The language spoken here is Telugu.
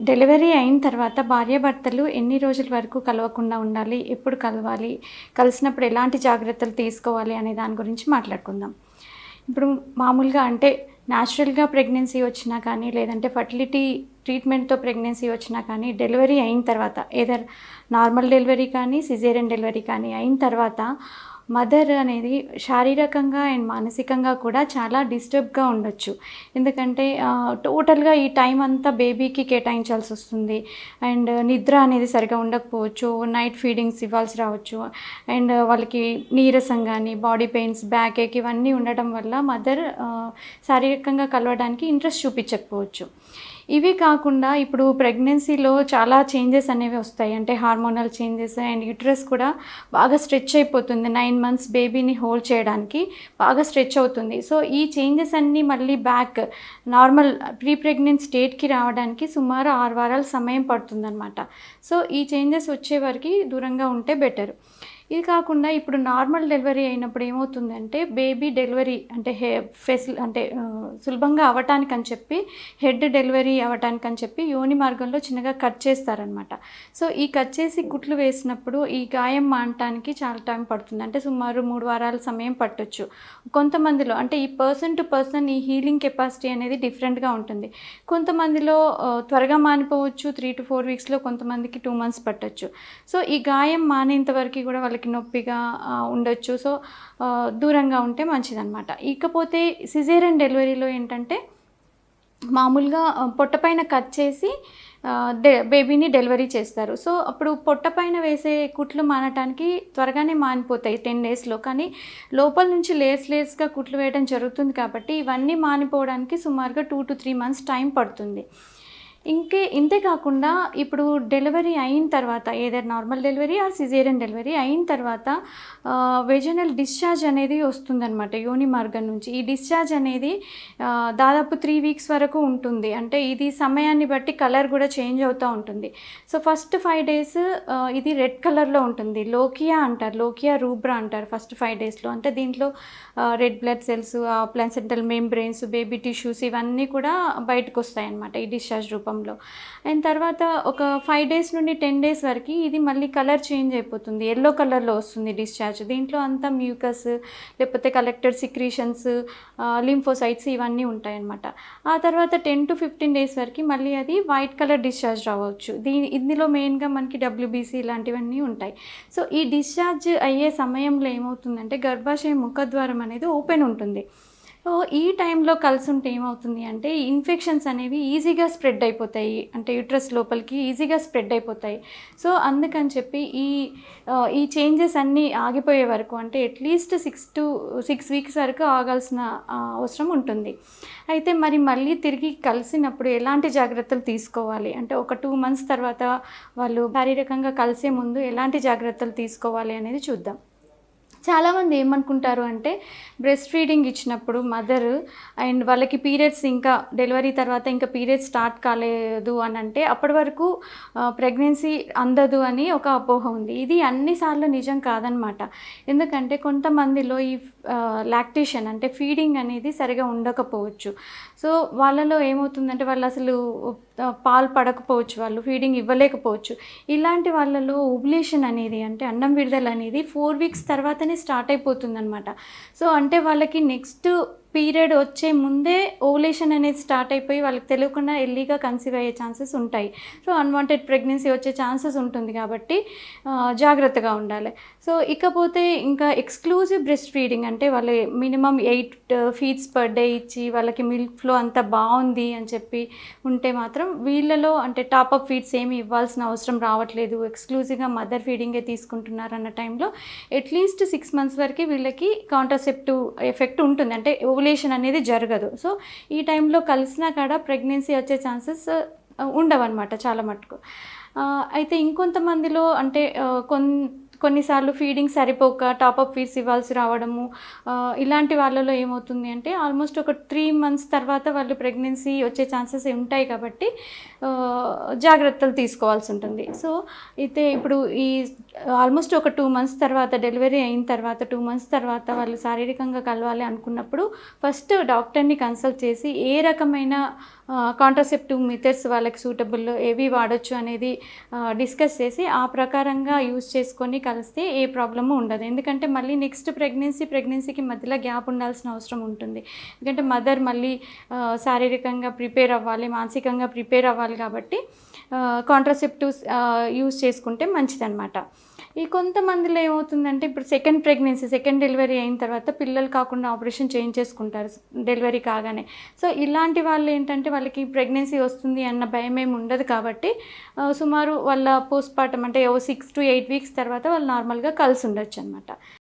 డెలివరీ అయిన తర్వాత భార్యాభర్తలు ఎన్ని రోజుల వరకు కలవకుండా ఉండాలి? ఎప్పుడు కలవాలి? కలిసినప్పుడు ఎలాంటి జాగ్రత్తలు తీసుకోవాలి అనే దాని గురించి మాట్లాడుకుందాం. ఇప్పుడు మామూలుగా అంటే న్యాచురల్‌గా ప్రెగ్నెన్సీ వచ్చినా కానీ, లేదంటే ఫర్టిలిటీ ట్రీట్మెంట్‌తో ప్రెగ్నెన్సీ వచ్చినా కానీ, డెలివరీ అయిన తర్వాత ఎయిదర్ నార్మల్ డెలివరీ కానీ, సిజేరియన్ డెలివరీ కానీ అయిన తర్వాత మదర్ అనేది శారీరకంగా అండ్ మానసికంగా కూడా చాలా డిస్టర్బ్‌గా ఉండొచ్చు. ఎందుకంటే టోటల్‌గా ఈ టైం అంతా బేబీకి కేటాయించాల్సొస్తుంది. అండ్ నిద్ర అనేది సరిగ్గా ఉండకపోవచ్చు. నైట్ ఫీడింగ్స్ ఇవ్వాల్సి రావచ్చు. అండ్ వాళ్ళకి నీరసం గానీ, బాడీ పెయిన్స్, బ్యాక్ ఏక్ ఇవన్నీ ఉండటం వల్ల మదర్ శారీరకంగా కలవడానికి ఇంట్రెస్ట్ చూపించకపోవచ్చు. ఇవి కాకుండా ఇప్పుడు ప్రెగ్నెన్సీలో చాలా చేంజెస్ అనేవి వస్తాయి. అంటే హార్మోనల్ చేంజెస్ అండ్ యూట్రస్ కూడా బాగా స్ట్రెచ్ అయిపోతుంది. 9 మంత్స్ బేబీని హోల్డ్ చేయడానికి బాగా స్ట్రెచ్ అవుతుంది. సో, ఈ చేంజెస్ అన్నీ మళ్ళీ బ్యాక్ నార్మల్ ప్రీ ప్రెగ్నెంట్ స్టేట్‌కి రావడానికి సుమారు 6 వారాల సమయం పడుతుందనమాట. సో, ఈ చేంజెస్ వచ్చే వరకి దూరంగా ఉంటే బెటర్. ఇది కాకుండా ఇప్పుడు నార్మల్ డెలివరీ అయినప్పుడు ఏమవుతుందంటే బేబీ డెలివరీ అంటే సులభంగా అవ్వటానికని చెప్పి హెడ్ డెలివరీ అవ్వటానికని చెప్పి యోని మార్గంలో చిన్నగా కట్ చేస్తారనమాట. సో, ఈ కట్ చేసి కుట్లు వేసినప్పుడు ఈ గాయం మానటానికి చాలా టైం పడుతుంది. అంటే సుమారు 3 వారాల సమయం పట్టొచ్చు. కొంతమందిలో అంటే ఈ పర్సన్ టు పర్సన్ ఈ హీలింగ్ కెపాసిటీ అనేది డిఫరెంట్‌గా ఉంటుంది. కొంతమందిలో త్వరగా మానిపోవచ్చు. 3-4 వీక్స్‌లో, కొంతమందికి 2 మంత్స్ పట్టొచ్చు. సో, ఈ గాయం మానేంత వరకు కూడా వాళ్ళకి నొప్పిగా ఉండొచ్చు. సో, దూరంగా ఉంటే మంచిదనమాట. ఇకపోతే సిజేరియన్ డెలివరీలో ఏంటంటే మామూలుగా పొట్టపైన కట్ చేసి బేబీని డెలివరీ చేస్తారు. సో, అప్పుడు పొట్టపైన వేసే కుట్లు మానటానికి త్వరగానే మానిపోతాయి 10 డేస్‌లో. కానీ లోపల నుంచి లేయర్స్‌గా కుట్లు వేయడం జరుగుతుంది కాబట్టి ఇవన్నీ మానిపోవడానికి సుమారుగా 2-3 మంత్స్ టైం పడుతుంది. ఇంతే కాకుండా ఇప్పుడు డెలివరీ అయిన తర్వాత either normal delivery or caesarean delivery అయిన తర్వాత వెజనల్ డిశ్చార్జ్ అనేది వస్తుందనమాట యోని మార్గం నుంచి. ఈ డిశ్చార్జ్ అనేది దాదాపు 3 వీక్స్ వరకు ఉంటుంది. అంటే ఇది సమయాన్ని బట్టి కలర్ కూడా చేంజ్ అవుతూ ఉంటుంది. సో, ఫస్ట్ 5 డేస్ ఇది రెడ్ కలర్‌లో ఉంటుంది. లోకియా రూబ్రా అంటారు ఫస్ట్ 5 డేస్‌లో. అంటే దీంట్లో red blood cells, placental membranes, baby tissues ఇవన్నీ కూడా బయటకు వస్తాయన్నమాట ఈ డిశ్చార్జ్ రూపంలో. అండ్ తర్వాత ఒక 5 డేస్ నుండి 10 డేస్ వరకు ఇది మళ్ళీ కలర్ చేంజ్ అయిపోతుంది. యెల్లో కలర్‌లో వస్తుంది డిశ్చార్జ్. దీంట్లో అంతా మ్యూకస్, లేకపోతే కలెక్టెడ్ సిక్రీషన్స్, లింఫోసైట్స్ ఇవన్నీ ఉంటాయన్నమాట. ఆ తర్వాత 10-15 డేస్ వరకు మళ్ళీ అది వైట్ కలర్ డిశ్చార్జ్ రావచ్చు. ఇందులో మెయిన్‌గా మనకి డబ్ల్యూబీసీ ఇలాంటివన్నీ ఉంటాయి. సో, ఈ డిశ్చార్జ్ అయ్యే సమయంలో ఏమవుతుందంటే గర్భాశయ ముఖద్వారం అనేది ఓపెన్ ఉంటుంది. సో, ఈ టైంలో కలిసుంటే ఏమవుతుంది అంటే ఇన్ఫెక్షన్స్ అనేవి ఈజీగా స్ప్రెడ్ అయిపోతాయి. అంటే యూట్రస్ లోపలికి ఈజీగా స్ప్రెడ్ అయిపోతాయి. సో, అందుకని చెప్పి ఈ చేంజెస్ అన్నీ ఆగిపోయే వరకు అంటే అట్లీస్ట్ 6 వీక్స్ వరకు ఆగాల్సిన అవసరం ఉంటుంది. అయితే మళ్ళీ తిరిగి కలిసినప్పుడు ఎలాంటి జాగ్రత్తలు తీసుకోవాలి? అంటే ఒక 2 మంత్స్ తర్వాత వాళ్ళు శారీరకంగా కలిసే ముందు ఎలాంటి జాగ్రత్తలు తీసుకోవాలి అనేది చూద్దాం. చాలామంది ఏమనుకుంటారు అంటే బ్రెస్ట్ ఫీడింగ్ ఇచ్చినప్పుడు మదర్ అండ్ వాళ్ళకి పీరియడ్స్ ఇంకా డెలివరీ తర్వాత ఇంకా పీరియడ్స్ స్టార్ట్ కాలేదు అని అంటే అప్పటి వరకు ప్రెగ్నెన్సీ అందదు అని ఒక అపోహ ఉంది. ఇది అన్నిసార్లు నిజం కాదనమాట. ఎందుకంటే కొంతమందిలో ఈ లాక్టేషన్ అంటే ఫీడింగ్ అనేది సరిగా ఉండకపోవచ్చు. సో, వాళ్ళలో ఏమవుతుందంటే వాళ్ళు అసలు పాలు పడకపోవచ్చు, వాళ్ళు ఫీడింగ్ ఇవ్వలేకపోవచ్చు. ఇలాంటి వాళ్ళలో ఓవ్యులేషన్ అనేది అంటే అండం విడుదల అనేది 4 వీక్స్ తర్వాతనే స్టార్ట్ అయిపోతుందనమాట. సో, అంటే వాళ్ళకి నెక్స్ట్ పీరియడ్ వచ్చే ముందే ఓవ్యులేషన్ అనేది స్టార్ట్ అయిపోయి వాళ్ళకి తెలియకుండా ఎర్లీగా కన్సీవ్ అయ్యే ఛాన్సెస్ ఉంటాయి. సో, అన్వాంటెడ్ ప్రెగ్నెన్సీ వచ్చే ఛాన్సెస్ ఉంటుంది కాబట్టి జాగ్రత్తగా ఉండాలి. సో, ఇకపోతే ఇంకా ఎక్స్క్లూజివ్ బ్రెస్ట్ ఫీడింగ్ అంటే వాళ్ళు మినిమమ్ 8 ఫీడ్స్ పర్ డే ఇచ్చి వాళ్ళకి మిల్క్ ఫ్లో అంతా బాగుంది అని చెప్పి ఉంటే మాత్రం వీళ్ళలో అంటే టాపప్ ఫీడ్స్ ఏమి ఇవ్వాల్సిన అవసరం రావట్లేదు, ఎక్స్క్లూజివ్గా మదర్ ఫీడింగే తీసుకుంటున్నారు అన్న టైంలో అట్లీస్ట్ 6 మంత్స్ వరకు వీళ్ళకి కాంట్రాసెప్టివ్ ఎఫెక్ట్ ఉంటుంది. అంటే ఓవ్యులేషన్ అనేది జరగదు. సో, ఈ టైంలో కలిసినా కాడ ప్రెగ్నెన్సీ వచ్చే ఛాన్సెస్ ఉండవన్నమాట చాలా మటుకు. అయితే ఇంకొంతమందిలో అంటే కొన్నిసార్లు ఫీడింగ్ సరిపోక టాపప్ ఫీడ్స్ ఇవ్వాల్సి రావడము, ఇలాంటి వాళ్ళలో ఏమవుతుంది అంటే ఆల్మోస్ట్ ఒక 3 మంత్స్ తర్వాత వాళ్ళు ప్రెగ్నెన్సీ వచ్చే ఛాన్సెస్ ఉంటాయి కాబట్టి జాగ్రత్తలు తీసుకోవాల్సి ఉంటుంది. సో అయితే ఇప్పుడు ఈ ఆల్మోస్ట్ ఒక 2 months తర్వాత, డెలివరీ అయిన తర్వాత 2 months తర్వాత వాళ్ళు శారీరకంగా కలవాలి అనుకున్నప్పుడు ఫస్ట్ డాక్టర్ని కన్సల్ట్ చేసి ఏ రకమైన కాంట్రాసెప్టివ్ మెథడ్స్ వాళ్ళకి సూటబుల్ ఏవి వాడొచ్చు అనేది డిస్కస్ చేసి ఆ ప్రకారంగా యూజ్ చేసుకొని కలిస్తే ఏ ప్రాబ్లము ఉండదు. ఎందుకంటే మళ్ళీ నెక్స్ట్ ప్రెగ్నెన్సీకి మధ్యలో గ్యాప్ ఉండాల్సిన అవసరం ఉంటుంది. ఎందుకంటే మదర్ మళ్ళీ శారీరకంగా ప్రిపేర్ అవ్వాలి, మానసికంగా ప్రిపేర్ అవ్వాలి కాబట్టి కాంట్రాసెప్టివ్స్ యూజ్ చేసుకుంటే మంచిదన్నమాట. ఈ కొంతమందిలో ఏమవుతుందంటే ఇప్పుడు సెకండ్ డెలివరీ అయిన తర్వాత పిల్లలు కాకుండా ఆపరేషన్ చేయించేసుకుంటారు డెలివరీ కాగానే. సో ఇలాంటి వాళ్ళు ఏంటంటే వాళ్ళకి ప్రెగ్నెన్సీ వస్తుంది అన్న భయం ఏమి ఉండదు కాబట్టి సుమారు వాళ్ళ పోస్ట్ పార్టం అంటే 6 to 8 weeks తర్వాత వాళ్ళు నార్మల్గా కలిసి ఉండొచ్చు అనమాట.